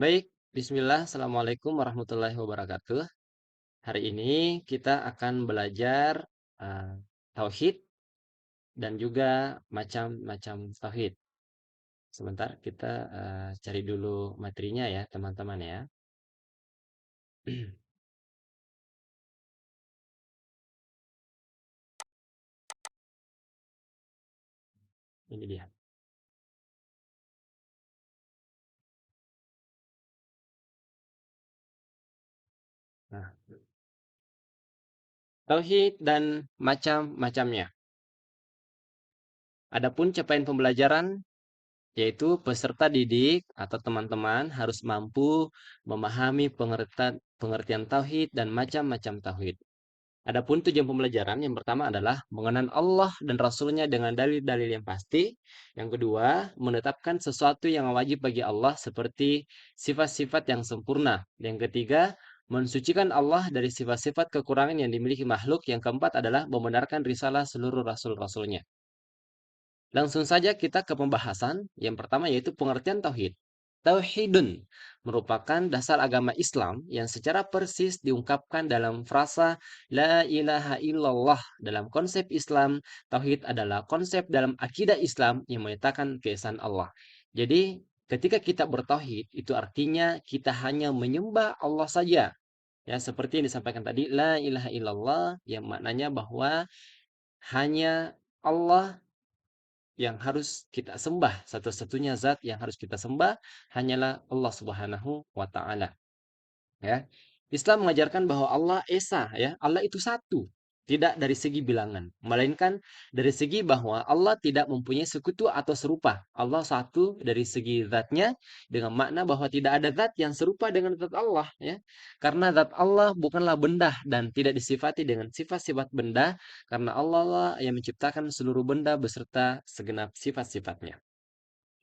Baik, bismillah, assalamualaikum warahmatullahi wabarakatuh. Hari ini kita akan belajar eh, tauhid dan juga macam-macam tauhid. Sebentar, kita cari dulu materinya ya, teman-teman ya. Ini dia. Nah, tauhid dan macam-macamnya. Adapun capaian pembelajaran yaitu peserta didik atau teman-teman harus mampu memahami pengertian tauhid dan macam-macam tauhid. Adapun tujuan pembelajaran yang pertama adalah mengenal Allah dan Rasulnya dengan dalil-dalil yang pasti. Yang kedua, menetapkan sesuatu yang wajib bagi Allah seperti sifat-sifat yang sempurna. Yang ketiga, mensucikan Allah dari sifat-sifat kekurangan yang dimiliki makhluk. Yang keempat adalah membenarkan risalah seluruh rasul-rasulnya. Langsung saja kita ke pembahasan. Yang pertama yaitu pengertian tauhid. Tauhidun merupakan dasar agama Islam yang secara persis diungkapkan dalam frasa La ilaha illallah. Dalam konsep Islam, tauhid adalah konsep dalam akidah Islam yang menyatakan keesaan Allah. Jadi, ketika kita bertauhid, itu artinya kita hanya menyembah Allah saja. Ya, seperti yang disampaikan tadi, La ilaha illallah, yang maknanya bahwa hanya Allah yang harus kita sembah, satu-satunya zat yang harus kita sembah hanyalah Allah Subhanahu wa taala, ya. Islam mengajarkan bahwa Allah esa, ya. Allah itu satu, tidak dari segi bilangan, melainkan dari segi bahwa Allah tidak mempunyai sekutu atau serupa. Allah satu dari segi zatnya dengan makna bahwa tidak ada zat yang serupa dengan zat Allah, ya. Karena zat Allah bukanlah benda dan tidak disifati dengan sifat-sifat benda karena Allah lah yang menciptakan seluruh benda beserta segenap sifat-sifatnya.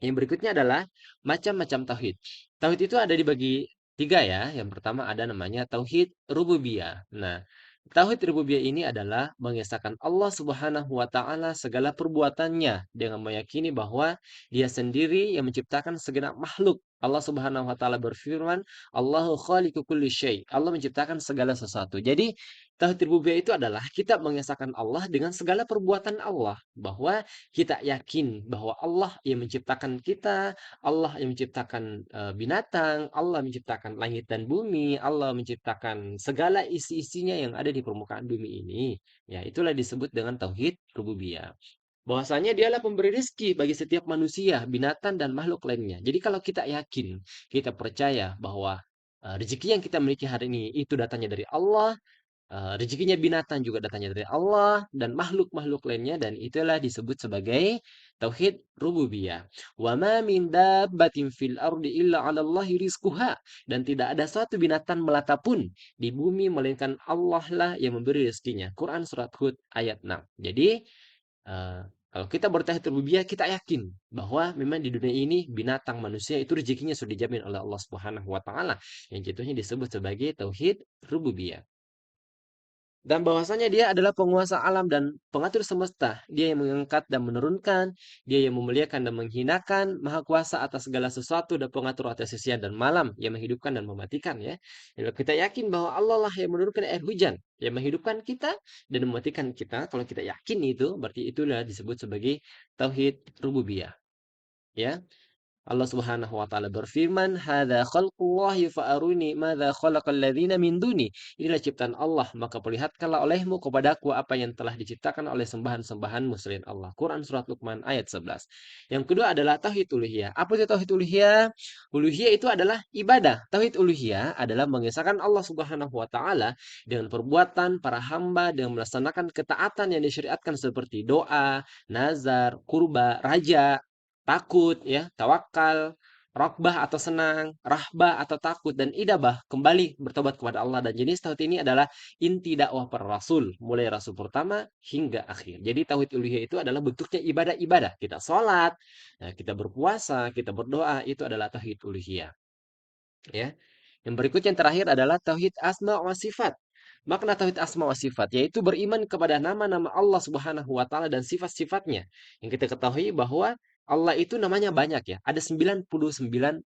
Yang berikutnya adalah macam-macam tauhid. Tauhid itu ada dibagi tiga ya. Yang pertama ada namanya tauhid rububiyah. Nah, tauhid rububiyah ini adalah mengesahkan Allah Subhanahu wa taala segala perbuatannya dengan meyakini bahwa Dia sendiri yang menciptakan segenap makhluk. Allah Subhanahu wa taala berfirman, "Allahu khaliqu kulli syai." Allah menciptakan segala sesuatu. Jadi, tauhid rububiyah itu adalah kita mengesahkan Allah dengan segala perbuatan Allah, bahwa kita yakin bahwa Allah yang menciptakan kita, Allah yang menciptakan binatang, Allah menciptakan langit dan bumi, Allah menciptakan segala isi-isinya yang ada di permukaan bumi ini. Ya, itulah disebut dengan tauhid rububiyah. Bahwasanya dialah pemberi rezeki bagi setiap manusia, binatang dan makhluk lainnya. Jadi kalau kita yakin, kita percaya bahwa rezeki yang kita miliki hari ini itu datangnya dari Allah, rezekinya binatang juga datangnya dari Allah dan makhluk-makhluk lainnya, dan itulah disebut sebagai tauhid rububiyah. Wa ma min dabbatin fil ardi illa 'ala Allahi rizquha, dan tidak ada suatu binatang melata pun di bumi melainkan Allah lah yang memberi rezekinya. Quran surat Hud ayat 6. Jadi kalau kita bertauhid rububiyah, kita yakin bahwa memang di dunia ini binatang, manusia itu rezekinya sudah dijamin oleh Allah Subhanahu wa taala, yang jatuhnya disebut sebagai tauhid rububiyah. Dan bahwasanya dia adalah penguasa alam dan pengatur semesta. Dia yang mengangkat dan menurunkan, dia yang memuliakan dan menghinakan, maha kuasa atas segala sesuatu dan pengatur atas siang dan malam, yang menghidupkan dan mematikan, ya. Jadi kita yakin bahwa Allah lah yang menurunkan air hujan, yang menghidupkan kita dan mematikan kita. Kalau kita yakin itu, berarti itulah disebut sebagai tauhid rububiyah, ya. Allah Subhanahu wa taala berfirman, "Hadza khalqullahi fa'aruni madza khalaqal ladzina min duni." Inilah ciptaan Allah, maka perlihatkanlah olehmu kepadaku apa yang telah diciptakan oleh sembahan-sembahanmu selain Allah. Quran surat Luqman ayat 11. Yang kedua adalah tauhid uluhiyah. Apa itu tauhid uluhiyah? Uluhiyah itu adalah ibadah. Tauhid uluhiyah adalah mengesahkan Allah Subhanahu wa taala dengan perbuatan para hamba dengan melaksanakan ketaatan yang disyariatkan seperti doa, nazar, kurba, raja, takut, ya, tawakal, rokbah atau senang, rahbah atau takut, dan idabah kembali bertobat kepada Allah. Dan jenis tauhid ini adalah inti dakwah para rasul, mulai rasul pertama hingga akhir. Jadi tauhid uluhiyah itu adalah bentuknya ibadah-ibadah. Kita sholat, kita berpuasa, kita berdoa, itu adalah tauhid uluhiyah, ya. Yang berikutnya yang terakhir adalah tauhid asma wa sifat. Makna tauhid asma wa sifat yaitu beriman kepada nama-nama Allah Subhanahu wa taala dan sifat-sifatnya. Yang kita ketahui bahwa Allah itu namanya banyak ya. Ada 99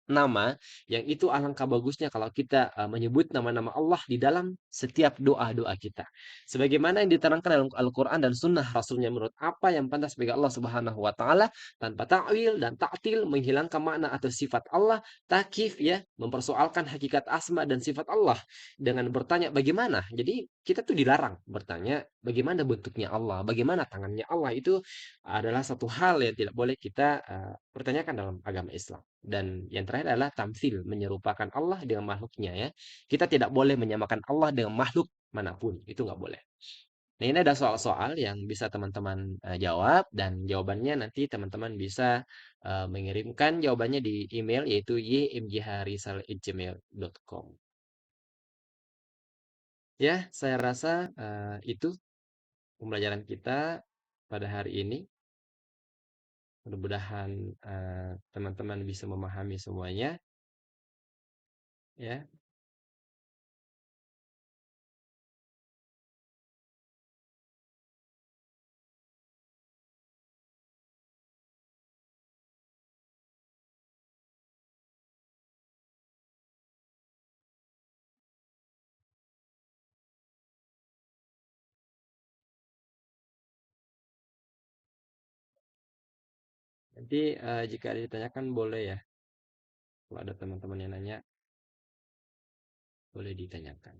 nama yang itu alangkah bagusnya kalau kita menyebut nama-nama Allah di dalam setiap doa-doa kita. Sebagaimana yang diterangkan dalam Al-Quran dan Sunnah Rasulnya menurut apa yang pantas bagi Allah Subhanahu Wa Taala tanpa ta'wil dan ta'til menghilangkan makna atau sifat Allah, takif ya, mempersoalkan hakikat asma dan sifat Allah dengan bertanya bagaimana. Jadi kita tuh dilarang bertanya bagaimana bentuknya Allah, bagaimana tangannya Allah itu adalah satu hal yang tidak boleh kita pertanyakan dalam agama Islam. Dan yang terakhir adalah tamsil, menyerupakan Allah dengan makhluknya ya. Kita tidak boleh menyamakan Allah dengan makhluk manapun, itu nggak boleh. Nah, ini ada soal-soal yang bisa teman-teman jawab dan jawabannya nanti teman-teman bisa mengirimkan jawabannya di email yaitu ymgharisal@gmail.com. Ya, saya rasa itu pembelajaran kita pada hari ini. Mudah-mudahan teman-teman bisa memahami semuanya ya. Nanti jika ada ditanyakan boleh ya. Kalau ada teman-teman yang nanya boleh ditanyakan.